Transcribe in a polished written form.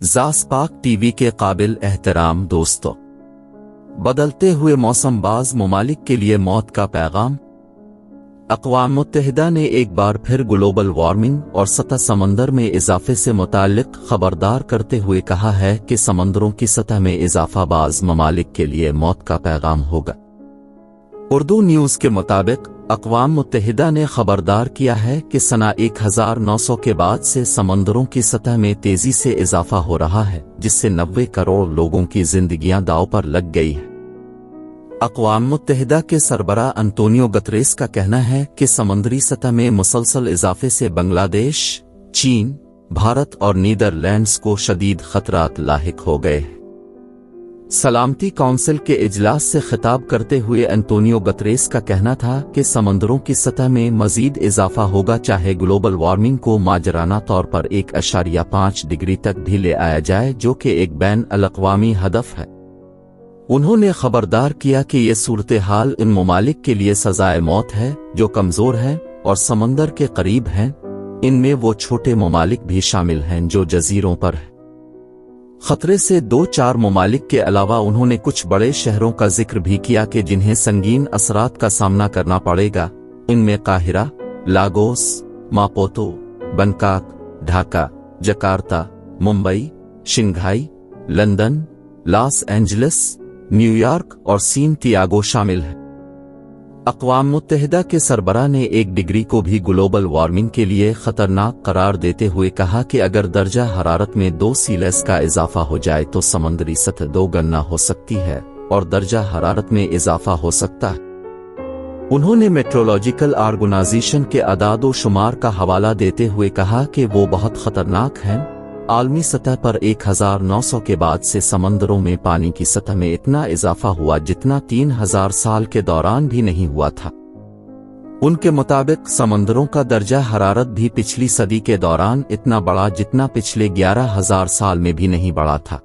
ज़ासपाक TV के काबिल एहतराम दोस्तों, बदलते हुए मौसम बाज़ ममालिक के लिए मौत का पैगाम। अक़वाम मुत्तहिदा ने एक बार फिर ग्लोबल वार्मिंग और सतह समंदर में इजाफे से मुताल्लिक़ खबरदार करते हुए कहा है कि समंदरों की सतह में इजाफा बाज़ ममालिक के लिए मौत का पैगाम होगा। उर्दू न्यूज़ के मुताबिक अक़वाम मुत्तहिदा ने खबरदार किया है कि सना 1900 के बाद से समंदरों की सतह में तेजी से इजाफा हो रहा है, जिससे 90 करोड़ लोगों की जिंदगियां दांव पर लग गई है। अक़वाम मुत्तहिदा के सरबरा अंतोनियो गुतेरेस का कहना है कि समुद्री सतह में मुसलसल इजाफे से बांग्लादेश, चीन, भारत और नीदरलैंड्स को शदीद खतरात लाहिक हो गए हैं। सलामती काउंसिल के इजलास से खिताब करते हुए अंतोनियो गुतेरेस का कहना था कि समंदरों की सतह में मजीद इजाफा होगा, चाहे ग्लोबल वार्मिंग को माजराना तौर पर 1.5 डिग्री तक भी ले आया जाए, जो कि एक बैन अल-अक़वामी हदफ है। उन्होंने खबरदार किया कि ये सूरत हाल इन ममालिक के लिए सजाए मौत है जो कमजोर हैं और समंदर के करीब हैं। इनमें वो छोटे ममालिक भी शामिल हैं जो जजीरों पर हैं। खतरे से 2-4 ममालिक के अलावा उन्होंने कुछ बड़े शहरों का जिक्र भी किया कि जिन्हें संगीन असरात का सामना करना पड़ेगा। इनमें Cairo, Lagos, Maputo, Bangkok, Dhaka, Jakarta, Mumbai, Shanghai, London, Los Angeles, New York और सैंटियागो शामिल हैं। अक़वाम मुत्तहिदा के सरबराह ने 1 डिग्री को भी ग्लोबल वार्मिंग के लिए खतरनाक करार देते हुए कहा कि अगर दर्जा हरारत में 2 सेल्सियस का इजाफा हो जाए तो समुद्री सतह 2 गुना हो सकती है और दर्जा हरारत में इजाफा हो सकता है। उन्होंने मेट्रोलॉजिकल ऑर्गेनाइजेशन के अदाद शुमार का हवाला देते हुए कहा कि वो बहुत खतरनाक हैं। आलमी सतह पर 1900 के बाद से समंदरों में पानी की सतह में इतना इजाफा हुआ जितना 3000 साल के दौरान भी नहीं हुआ था। उनके मुताबिक समंदरों का दर्जा हरारत भी पिछली सदी के दौरान इतना बढ़ा जितना पिछले 11000 साल में भी नहीं बढ़ा था।